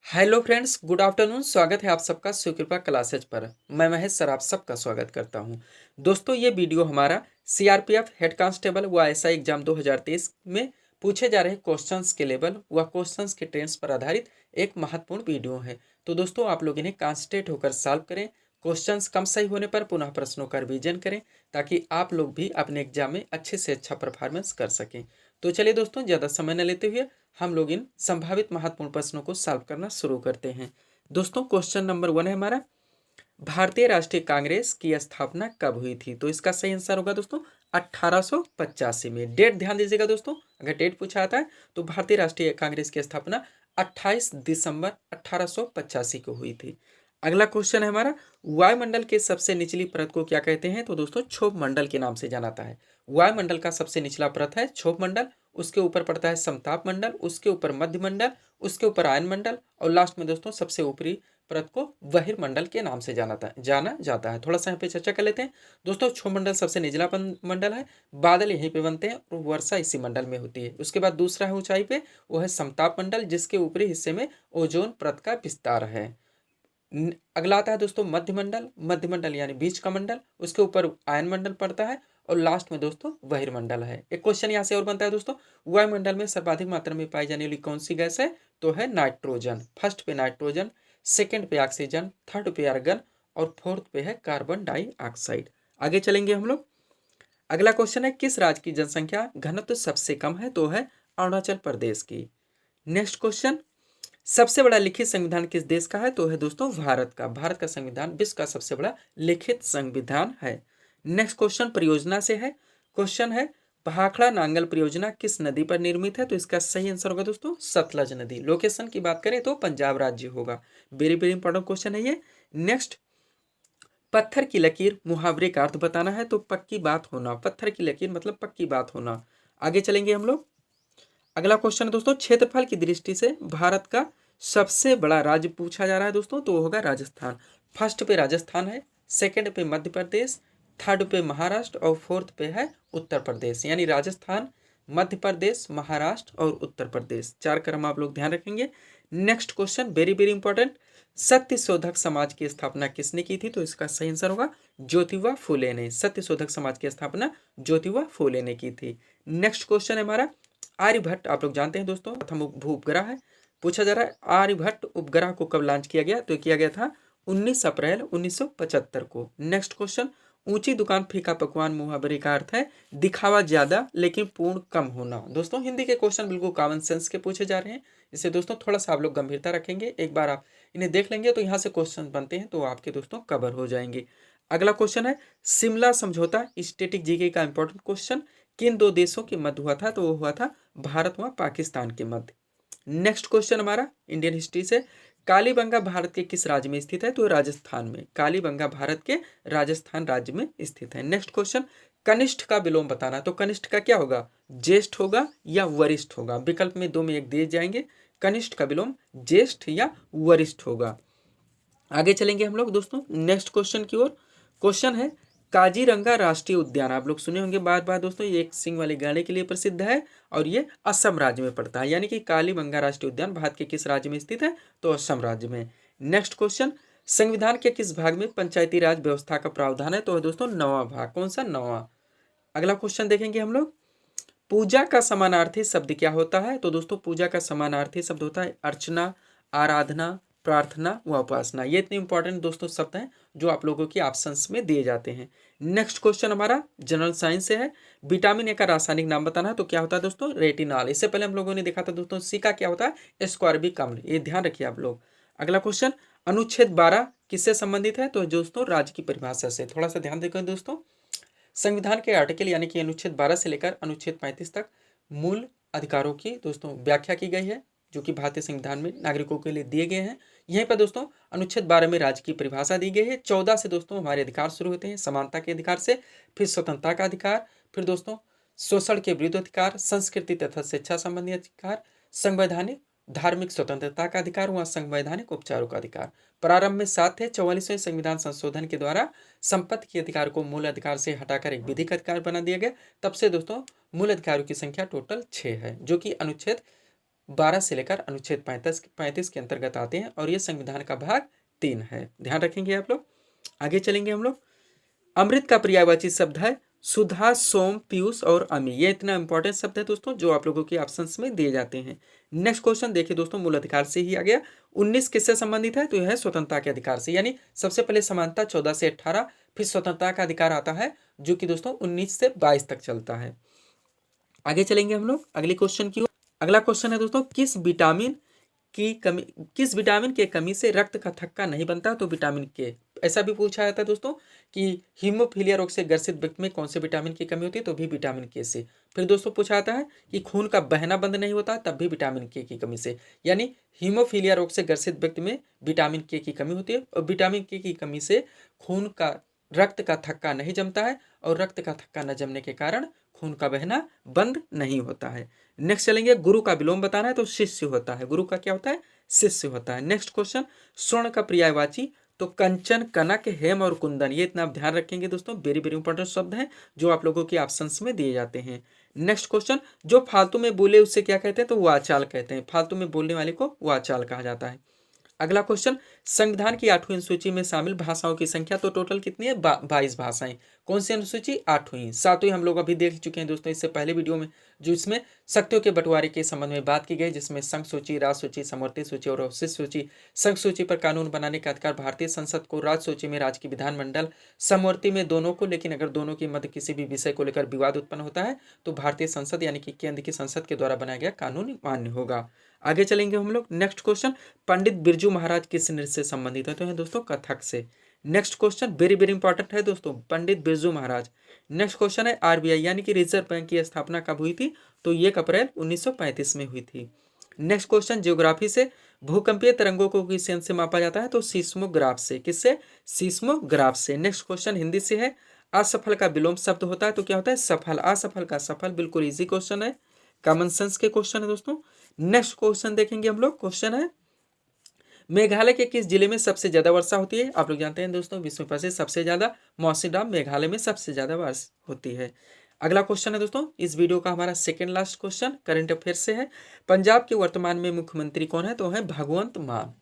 Hello friends, good afternoon. स्वागत है आप सबका सुकृपा क्लासेज पर। मैं महेश सर आप सबका स्वागत करता हूं। दोस्तों, ये वीडियो हमारा सीआरपीएफ हेड कांस्टेबल व एसआई एग्जाम 2023 में पूछे जा रहे क्वेश्चंस के लेवल व क्वेश्चंस के टेंस पर आधारित एक महत्वपूर्ण वीडियो है। तो दोस्तों, आप लोग इन्हें कॉन्सेंट्रेट होकर सॉल्व करें। क्वेश्चंस कम सही होने पर पुनः प्रश्नों का रिवीजन करें ताकि आप लोग भी अपने एग्जाम में अच्छे से अच्छा परफॉर्मेंस कर सकें। तो चलिए दोस्तों, ज़्यादा समय न लेते हुए हम लोग इन संभावित महत्वपूर्ण प्रश्नों को सॉल्व करना शुरू करते हैं। दोस्तों, क्वेश्चन नंबर 1 है हमारा, भारतीय राष्ट्रीय कांग्रेस की स्थापना कब हुई थी? तो इसका सही आंसर होगा दोस्तों 1885 में। डेट ध्यान दीजिएगा दोस्तों, अगर डेट पूछा आता है तो भारतीय राष्ट्रीय कांग्रेस की स्थापना 28 दिसंबर 1885 को हुई थी। अगला क्वेश्चन है हमारा, वायुमंडल के सबसे निचली परत को क्या कहते हैं? तो दोस्तों, क्षोभ मंडल के नाम से जाना जाता है। वायुमंडल का सबसे निचला परत है क्षोभ मंडल, उसके ऊपर पड़ता है समताप मंडल, उसके ऊपर मध्य मंडल, उसके ऊपर आयन मंडल और लास्ट में दोस्तों सबसे ऊपरी परत को बहिर्मंडल के नाम से जाना जाता है। थोड़ा सा यहाँ पे चर्चा कर लेते हैं। दोस्तों, क्षोभमंडल सबसे निचला मंडल है, बादल यहीं पे बनते हैं और वर्षा इसी मंडल में होती है। उसके बाद दूसरा है ऊंचाई पे, वो है समताप मंडल, जिसके ऊपरी हिस्से में ओजोन परत का विस्तार है। अगला आता है दोस्तों मध्यमंडल। मध्यमंडल यानी बीच का मंडल, उसके ऊपर आयन मंडल पड़ता है और लास्ट में दोस्तों बहिर्मंडल है। एक क्वेश्चन यहाँ से और बनता है दोस्तों, वायुमंडल में सर्वाधिक मात्रा में पाई जाने वाली कौन सी गैस है? तो है नाइट्रोजन। फर्स्ट पे नाइट्रोजन, सेकंड पे ऑक्सीजन, थर्ड पे आर्गन और फोर्थ पे है कार्बन डाइऑक्साइड। आगे चलेंगे हम लोग। अगला क्वेश्चन है, किस राज्य की जनसंख्या घनत्व सबसे कम है? तो है अरुणाचल प्रदेश की। नेक्स्ट क्वेश्चन, सबसे बड़ा लिखित संविधान किस देश का है? तो है दोस्तों भारत का। भारत का संविधान विश्व का सबसे बड़ा लिखित संविधान है। नेक्स्ट क्वेश्चन परियोजना से है। क्वेश्चन है, भाखड़ा नांगल परियोजना किस नदी पर निर्मित है? तो इसका सही आंसर होगा दोस्तों सतलज नदी। लोकेशन की बात करें तो पंजाब राज्य होगा। वेरी वेरी इंपॉर्टेंट क्वेश्चन है ये। नेक्स्ट, पत्थर की लकीर मुहावरे का अर्थ बताना है तो पक्की बात होना। पत्थर की लकीर मतलब पक्की बात होना। आगे चलेंगे हम लोग। अगला क्वेश्चन है दोस्तों, क्षेत्रफल की दृष्टि से भारत का सबसे बड़ा राज्य पूछा जा रहा है दोस्तों, तो होगा राजस्थान। फर्स्ट पे राजस्थान है, सेकंड पे मध्य प्रदेश, थर्ड पे महाराष्ट्र और फोर्थ पे है उत्तर प्रदेश। यानी राजस्थान, मध्य प्रदेश, महाराष्ट्र और उत्तर प्रदेश, चार क्रम आप लोग ध्यान रखेंगे। Next question very very important, सत्य शोधक समाज की स्थापना किसने की थी? तो इसका सही आंसर होगा ज्योतिबा फूले ने। सत्य शोधक समाज की स्थापना ज्योतिबा फूले ने की थी। नेक्स्ट क्वेश्चन है हमारा, आर्यभट्ट आप लोग जानते हैं दोस्तों प्रथम भू उपग्रह है। पूछा जा रहा है आर्यभट्ट उपग्रह को कब लॉन्च किया गया? तो किया गया था 19 अप्रैल 1975 को। नेक्स्ट क्वेश्चन, ऊंची दुकान फीका पकवान मुहावरे का अर्थ है दिखावा ज्यादा लेकिन पूर्ण कम होना। दोस्तों, हिंदी के क्वेश्चन बिल्कुल कॉमन सेंस के पूछे जा रहे हैं, इससे दोस्तों थोड़ा सा आप लोग गंभीरता रखेंगे। एक बार आप इन्हें देख लेंगे तो यहाँ से क्वेश्चन बनते हैं तो आपके दोस्तों कवर हो जाएंगे। अगला क्वेश्चन है, शिमला समझौता स्टैटिक जीके का इंपॉर्टेंट क्वेश्चन किन दो देशों के मध्य हुआ था? तो वो हुआ था भारत व पाकिस्तान के मध्य। नेक्स्ट क्वेश्चन हमारा इंडियन हिस्ट्री से, कालीबंगा भारत के किस राज्य में स्थित है? तो राजस्थान में। कालीबंगा भारत के राजस्थान राज्य में स्थित है। नेक्स्ट क्वेश्चन, कनिष्ठ का विलोम बताना। तो कनिष्ठ का क्या होगा? ज्येष्ठ होगा या वरिष्ठ होगा? विकल्प में दो में एक दिए जाएंगे। कनिष्ठ का विलोम ज्येष्ठ या वरिष्ठ होगा। आगे चलेंगे हम लोग दोस्तों नेक्स्ट क्वेश्चन की ओर। क्वेश्चन है, काजीरंगा राष्ट्रीय उद्यान आप लोग सुने होंगे बार बार दोस्तों, ये एक सिंह वाले गाने के लिए प्रसिद्ध है और ये असम राज्य में पड़ता है। यानी कि कालीबंगा राष्ट्रीय उद्यान भारत के किस राज्य में स्थित है? तो असम राज्य में। नेक्स्ट क्वेश्चन, संविधान के किस भाग में पंचायती राज व्यवस्था का प्रावधान है? तो है दोस्तों नवा भाग। कौन सा? नवा। अगला क्वेश्चन देखेंगे हम लोग, पूजा का समानार्थी शब्द क्या होता है? तो दोस्तों पूजा का समानार्थी शब्द होता है अर्चना, आराधना, प्रार्थना व उपासना। ये इतने इंपॉर्टेंट दोस्तों शब्द हैं जो आप लोगों के ऑप्शंस में दिए जाते हैं। नेक्स्ट क्वेश्चन हमारा जनरल साइंस से है, विटामिन ए का रासायनिक नाम बताना है तो क्या होता है दोस्तों? रेटिनॉल। इससे पहले हम लोगों ने देखा था दोस्तों सी का क्या होता है? एस्कॉर्बिक अम्ल। ये ध्यान रखिए आप लोग। अगला क्वेश्चन, अनुच्छेद 12 किससे संबंधित है? तो दोस्तों राज्य की परिभाषा से। थोड़ा सा ध्यान देकर दोस्तों, संविधान के आर्टिकल यानी कि अनुच्छेद 12 से लेकर अनुच्छेद 35 तक मूल अधिकारों की दोस्तों व्याख्या की गई है जो कि भारतीय संविधान में नागरिकों के लिए दिए गए हैं। यहीं पर दोस्तों अनुच्छेद 12 में राज्य की परिभाषा दी गई है। 14 से दोस्तों हमारे अधिकार शुरू होते हैं, समानता के अधिकार से, फिर स्वतंत्रता का अधिकार, फिर दोस्तों शोषण के विरुद्ध अधिकार, संस्कृति तथा शिक्षा संबंधी अधिकार, संवैधानिक धार्मिक स्वतंत्रता का अधिकार व संवैधानिक उपचारों का अधिकार। प्रारंभ में 7 थे, 44वें संविधान संशोधन के द्वारा संपत्ति के अधिकार को मूल अधिकार से हटाकर एक विधिक अधिकार बना दिया गया। तब से दोस्तों मूल अधिकारों की संख्या टोटल 6 है, जो कि अनुच्छेद 12 से लेकर अनुच्छेद 35 के अंतर्गत आते हैं और ये संविधान का भाग 3 है। ध्यान रखेंगे आप लोग। आगे चलेंगे हम लोग। अमृत का पर्यायवाची शब्द है सुधा, सोम, पीयूष और अमी। ये इतना इंपॉर्टेंट शब्द है दोस्तों जो आप लोगों के ऑप्शंस में दिए जाते हैं। नेक्स्ट क्वेश्चन देखिए दोस्तों, मूल अधिकार से ही आ गया। 19 किससे संबंधित है? तो यह है स्वतंत्रता के अधिकार से, यानी सबसे पहले समानता 14 से 18, फिर स्वतंत्रता का अधिकार आता है जो कि दोस्तों 19 से 22 तक चलता है। आगे चलेंगे हम लोग अगले क्वेश्चन की ओर। अगला क्वेश्चन है दोस्तों, किस विटामिन के कमी से रक्त का थक्का नहीं बनता? तो विटामिन के। ऐसा भी पूछा जाता है दोस्तों कि हीमोफीलिया रोग से ग्रसित व्यक्ति में कौन से विटामिन की कमी होती है? तो भी विटामिन के से। फिर दोस्तों पूछा जाता है कि खून का बहना बंद नहीं होता, तब भी विटामिन के की कमी से। यानी हीमोफीलिया रोग से ग्रसित व्यक्ति में विटामिन के की कमी होती है और विटामिन के की कमी से रक्त का थक्का नहीं जमता है और रक्त का थक्का न जमने के कारण खून का बहना बंद नहीं होता है। नेक्स्ट चलेंगे, गुरु का विलोम बताना है तो शिष्य होता है। गुरु का क्या होता है? शिष्य होता है। नेक्स्ट क्वेश्चन, स्वर्ण का पर्यायवाची तो कंचन, कनक, हेम और कुंदन। ये इतना आप ध्यान रखेंगे दोस्तों, वेरी वेरी इंपॉर्टेंट शब्द हैं जो आप लोगों के ऑप्शंस में दिए जाते हैं। नेक्स्ट क्वेश्चन, जो फालतू में बोले उससे क्या कहते हैं? तो वाचाल कहते हैं। फालतू में बोलने वाले को वाचाल कहा जाता है। अगला क्वेश्चन, संविधान की 8वीं अनुसूची में शामिल भाषाओं की संख्या तो टोटल कितनी है? 22 भाषाएं। कौन सी अनुसूची? 8वीं। 7वीं हम लोग अभी देख चुके हैं दोस्तों इससे पहले वीडियो में, जो इसमें शक्तियों के बंटवारे के संबंध में बात की गई, जिसमें संघ सूची, राज सूची, समवर्ती सूची और अवशिष्ट सूची। संघ सूची पर कानून बनाने का अधिकार भारतीय संसद को, राज सूची में राज्य की विधानमंडल, समवर्ती में दोनों को, लेकिन अगर दोनों के मध्य किसी भी विषय को लेकर विवाद उत्पन्न होता है तो भारतीय संसद यानी कि केंद्र की संसद के द्वारा बनाया गया कानून मान्य होगा। आगे चलेंगे हम लोग। नेक्स्ट क्वेश्चन, पंडित बिरजू महाराज किस नृत्य से संबंधित है? तो है दोस्तों कथक से। Next question very very important है दोस्तों, पंडित बिरजू महाराज। नेक्स्ट क्वेश्चन है, आरबीआई यानी कि रिजर्व बैंक की स्थापना कब हुई थी? तो 1 अप्रैल 1935 में हुई थी। नेक्स्ट क्वेश्चन, ज्योग्राफी से भूकंपीय तरंगों को किस यंत्र से मापा जाता है? तो सीस्मोग्राफ से। किससे? सीस्मोग्राफ से। नेक्स्ट क्वेश्चन हिंदी से है, असफल का विलोम शब्द होता है तो क्या होता है? सफल। असफल का सफल। बिल्कुल इजी क्वेश्चन है, कॉमन सेंस के क्वेश्चन है दोस्तों। नेक्स्ट क्वेश्चन देखेंगे हम लोग। क्वेश्चन है, मेघालय के किस जिले में सबसे ज्यादा वर्षा होती है? आप लोग जानते हैं दोस्तों, विश्व में प्रसिद्ध सबसे ज्यादा मौसीनराम मेघालय में सबसे ज्यादा वर्षा होती है। अगला क्वेश्चन है दोस्तों, इस वीडियो का हमारा second last question current affair से है। पंजाब के वर्तमान में मुख्यमंत्री कौन है? तो है भगवंत मान।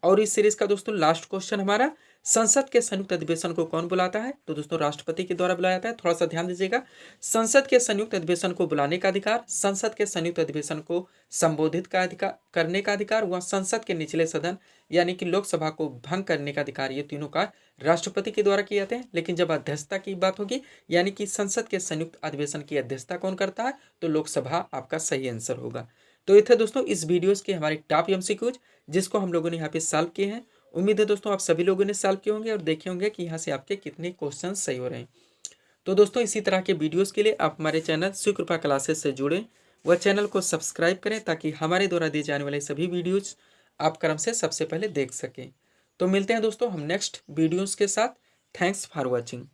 और इस सीरीज का दोस्तों लास्ट क्वेश्चन हमारा, संसद के संयुक्त अधिवेशन को कौन बुलाता है? तो दोस्तों राष्ट्रपति के द्वारा बुलाया जाता है। थोड़ा सा ध्यान दीजिएगा, संसद के संयुक्त अधिवेशन को बुलाने का अधिकार, संसद के संयुक्त अधिवेशन को संबोधित का अधिकार करने का अधिकार, व संसद के निचले सदन यानी कि लोकसभा को भंग करने का अधिकार, ये तीनों का राष्ट्रपति के द्वारा किए जाते हैं। लेकिन जब अध्यक्षता की बात होगी यानी कि संसद के संयुक्त अधिवेशन की अध्यक्षता कौन करता है? तो लोकसभा आपका सही आंसर होगा। तो ये थे दोस्तों इस वीडियोस के हमारे टॉप एमसीक्यूज, जिसको हम लोगों ने यहाँ पे सॉल्व किए हैं। उम्मीद है दोस्तों आप सभी लोगों ने सॉल्व किए होंगे और देखे होंगे कि यहाँ से आपके कितने क्वेश्चन सही हो रहे हैं। तो दोस्तों इसी तरह के वीडियोस के लिए आप हमारे चैनल सुकृपा क्लासेस से जुड़ें व चैनल को सब्सक्राइब करें ताकि हमारे द्वारा दिए जाने वाले सभी वीडियोज आप क्रम से सबसे पहले देख सकें। तो मिलते हैं दोस्तों हम नेक्स्ट वीडियोज़ के साथ। Thanks for watching.